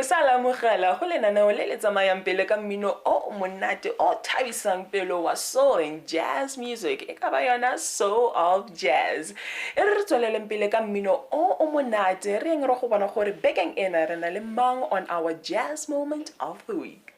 Re sa lamogela go lenaneo le le tsamayang pele ka mmino o monate o thabisang pelo wa soul and jazz music e ka ba yona Soul of Jazz. E re tsweleleng pele ka mmino o monate re eng re go bona gore bekeng ena re na le mang on our jazz moment of the week.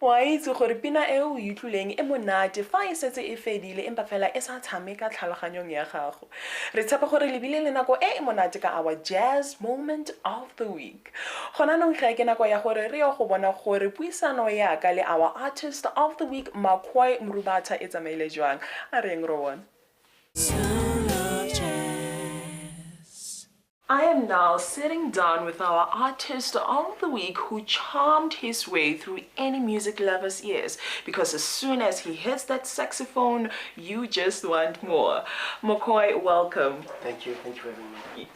Wa itse gore pina e o itluleng e monate fa e setse e fedile empa fela e sa tshameka tlhaloganyong ya gago. Re tshepa gore le bile le nako e monate ka our jazz moment of the week. Gona nong ga ke nako ya gore re yo go bona gore puisano ya ka le our artist of the week McCoy Mrubata e tsamaile jwang. A re eng ro bona. I am now sitting down with our artist of the week who charmed his way through any music lover's ears because as soon as he hits that saxophone, you just want more. McCoy, welcome. Thank you for having me.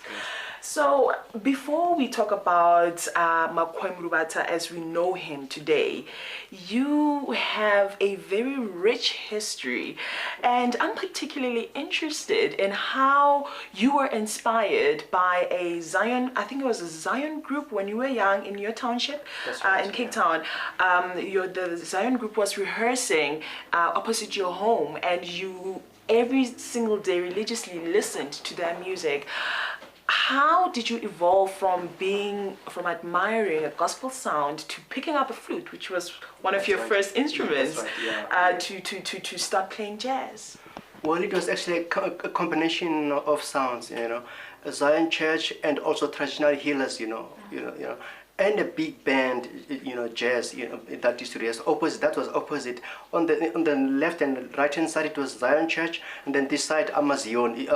So before we talk about McCoy Mrubata as we know him today, you have a very rich history, and I'm particularly interested in how you were inspired by a Zion, I think it was a Zion group when you were young in your township. Right, in Cape Town. The Zion group was rehearsing opposite your home, and you every single day religiously listened to their music. How did you evolve from admiring a gospel sound to picking up a flute, which was one of your first instruments, to start playing jazz? Well, it was actually a combination of sounds, a Zion church and also traditional healers, and a big band, jazz, that used to rehearse opposite. That was opposite. On the left and right hand side, it was Zion church, and then this side, Amazion,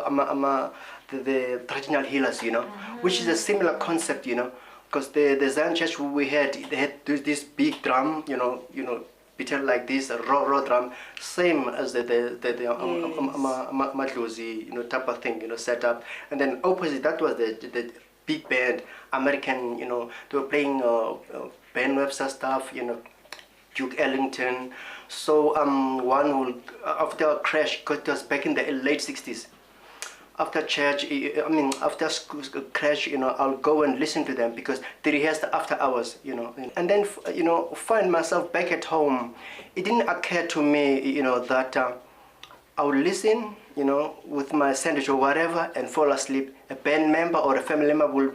the traditional healers, which is a similar concept, because the Zion church they had this big drum, beaten like this, a raw drum, same as the Madlozi, type of thing, set up. And then opposite, that was the big band, American, they were playing Ben Webster stuff, Duke Ellington. So one will, after a crash, because it was back in the late 60s, after church, after school crash, I'll go and listen to them because they rehearsed after hours, And then, find myself back at home. It didn't occur to me, that I would listen, with my sandwich or whatever and fall asleep. A band member or a family member will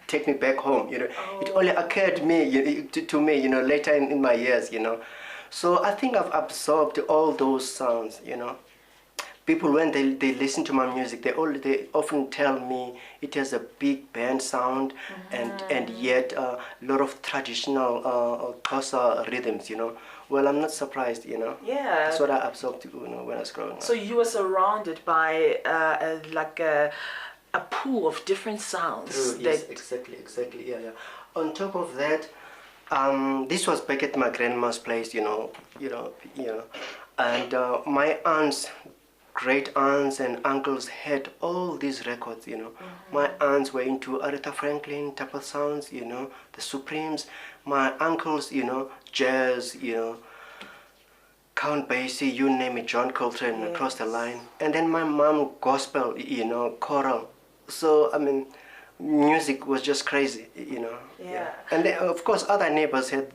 take me back home, It only occurred to me, later in my years, So I think I've absorbed all those sounds, People, when they listen to my music, they often tell me it has a big band sound, and yet a lot of traditional Xhosa rhythms, Well, I'm not surprised, Yeah. That's what I absorbed, when I was growing up. So you were surrounded by a pool of different sounds. Yes, exactly, yeah. On top of that, this was back at my grandma's place, and my aunts, great aunts and uncles had all these records, My aunts were into Aretha Franklin type of sounds, the Supremes. My uncles, jazz, Count Basie, you name it, John Coltrane, yes. Across the line. And then my mom, gospel, choral. So, music was just crazy, Yeah. And then, of course, other neighbors had,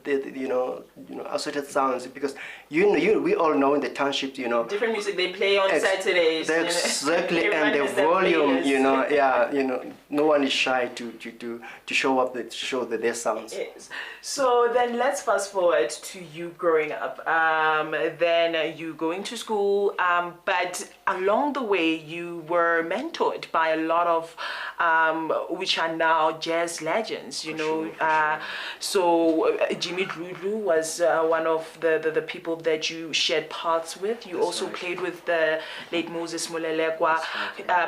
assorted sounds because we all know in the township, different music they play on Saturdays. Exactly, and the volume, no one is shy to show up, to show their sounds. Yes. So then let's fast forward to you growing up. Then you going to school, but along the way you were mentored by a lot of which are now jazz legends, So Jimmy Dludlu was one of the people that you shared paths with. You also played with the late Moses Molelekwa.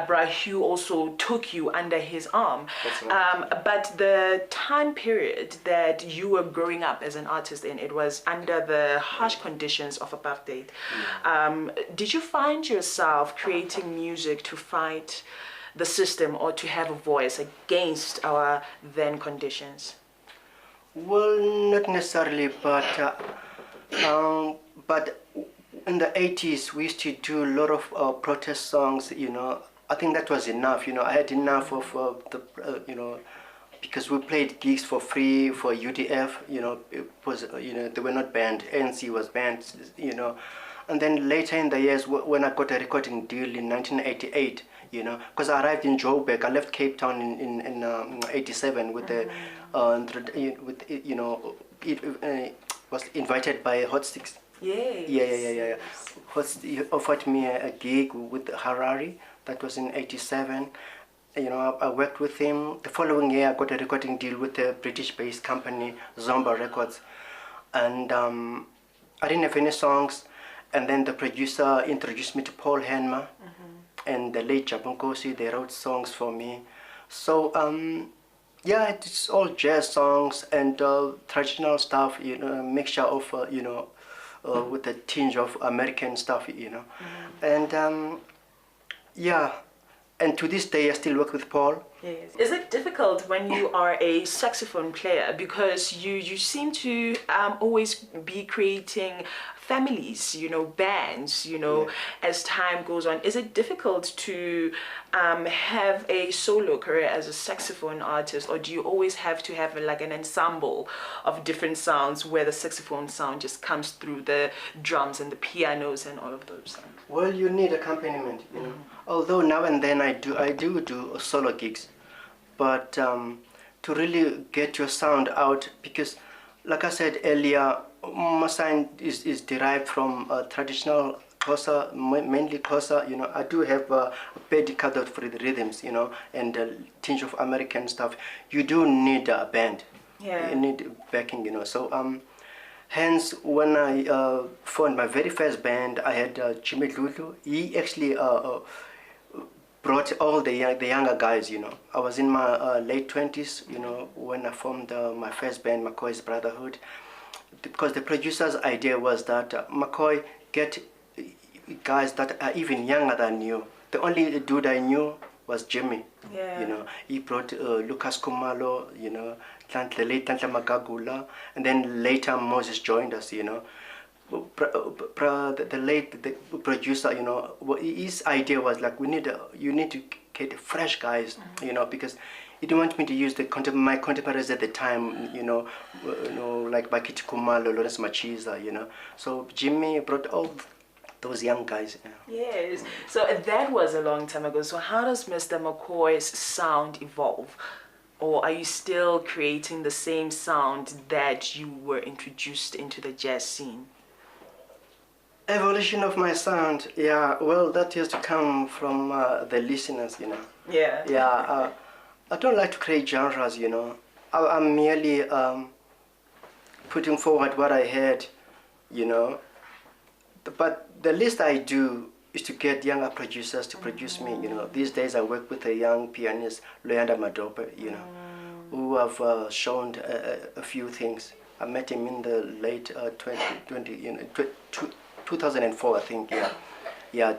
Bra Hugh also took you under his arm. But the time period that you were growing up as an artist in, it was under the harsh conditions of apartheid. Did you find yourself creating music to fight the system or to have a voice against our then conditions? Well, not necessarily, but in the 80s we used to do a lot of protest songs. I think that was enough. I had enough of because we played gigs for free for UDF. It was they were not banned. ANC was banned. And then later in the years when I got a recording deal in 1988. Because I arrived in Joburg. I left Cape Town in 87 with the was invited by Hot Sticks. Yeah. He offered me a gig with Harari. That was in 87. I worked with him. The following year, I got a recording deal with a British-based company, Zomba Records, and I didn't have any songs. And then the producer introduced me to Paul Henma. And the late Jabunkosi, they wrote songs for me. So, it's all jazz songs and traditional stuff, a mixture of, with a tinge of American stuff, And, and to this day I still work with Paul. Yes. Is it difficult when you are a saxophone player, because you seem to always be creating families, bands, as time goes on? Is it difficult to have a solo career as a saxophone artist, or do you always have to have like an ensemble of different sounds where the saxophone sound just comes through the drums and the pianos and all of those sounds? Well, you need accompaniment, Although now and then I do solo gigs, but to really get your sound out, because like I said earlier, my sound is derived from traditional Xhosa, mainly Xhosa. I do have a pedicado for the rhythms, and a tinge of American stuff. You do need a band. Yeah. You need backing, So hence, when I formed my very first band, I had Jimmy Lulu. He actually brought all the younger guys. I was in my late 20s, when I formed my first band, McCoy's Brotherhood, because the producer's idea was that McCoy get guys that are even younger than you. The only dude I knew was Jimmy. Yeah. He brought Lucas Kumalo, the late Tantla Magagula, and then later Moses joined us, the late producer, his idea was like, you need to get fresh guys, because he didn't want me to use my contemporaries at the time, like Bakiti Kumalo, Lawrence Machiza, So Jimmy brought all those young guys. Yes. So that was a long time ago. So how does Mr. McCoy's sound evolve? Or are you still creating the same sound that you were introduced into the jazz scene? Evolution of my sound, well, that has to come from the listeners, Yeah. I don't like to create genres, I'm merely putting forward what I heard, But the least I do is to get younger producers to produce me, These days I work with a young pianist, Loyanda Madope, who have shown a few things. I met him in the late 2004, I think,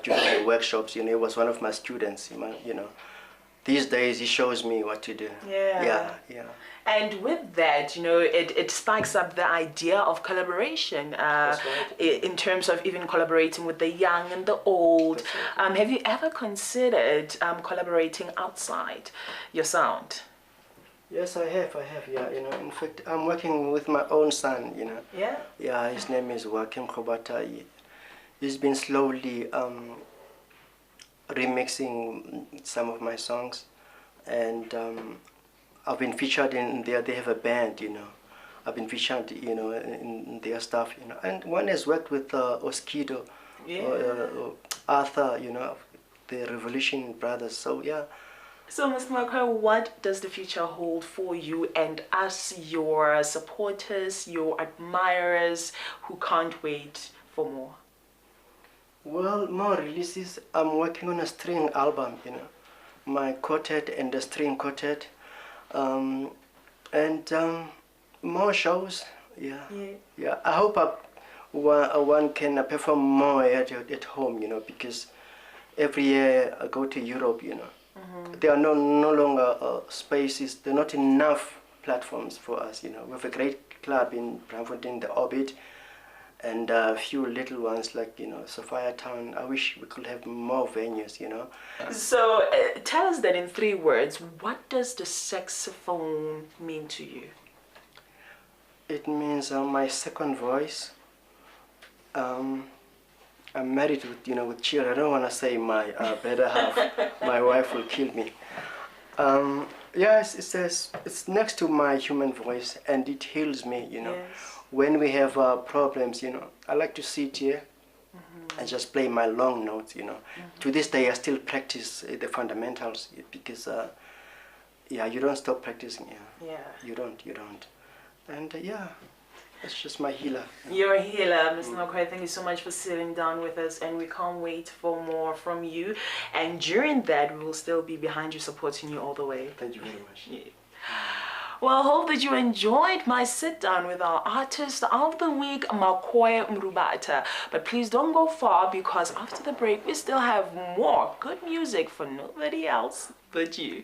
during the workshops, he was one of my students, These days he shows me what to do. Yeah. And with that, it spikes up the idea of collaboration, That's right. in terms of even collaborating with the young and the old. Right. Have you ever considered collaborating outside your sound? Yes, I have, In fact, I'm working with my own son, Yeah? Yeah, his name is McCoy Mrubata. He's been slowly remixing some of my songs, and I've been featured in there. They have a band, I've been featured, in their stuff, And one has worked with Oskido, Arthur, the Revolution Brothers. So yeah. So, Mr. McCoy, what does the future hold for you and us, your supporters, your admirers, who can't wait for more? Well, more releases. I'm working on a string album, my quartet and the string quartet, and more shows. Yeah. I hope one can perform more at home, because every year I go to Europe, There are no longer spaces. There are not enough platforms for us, We have a great club in Braamfontein, the Orbit, and a few little ones like, Sophia Town. I wish we could have more venues, So tell us that in 3 words, what does the saxophone mean to you? It means my second voice. I'm married with children. I don't want to say my better half. My wife will kill me. It's next to my human voice, and it heals me, Yes. When we have problems, I like to sit here and just play my long notes, To this day, I still practice the fundamentals, because, you don't stop practicing, You don't. And, that's just my healer. You're a healer, Mr. McCoy. Thank you so much for sitting down with us, and we can't wait for more from you. And during that, we will still be behind you, supporting you all the way. Thank you very much. Yeah. Well, I hope that you enjoyed my sit down with our artist of the week, McCoy Mrubata. But please don't go far, because after the break, we still have more good music for nobody else but you.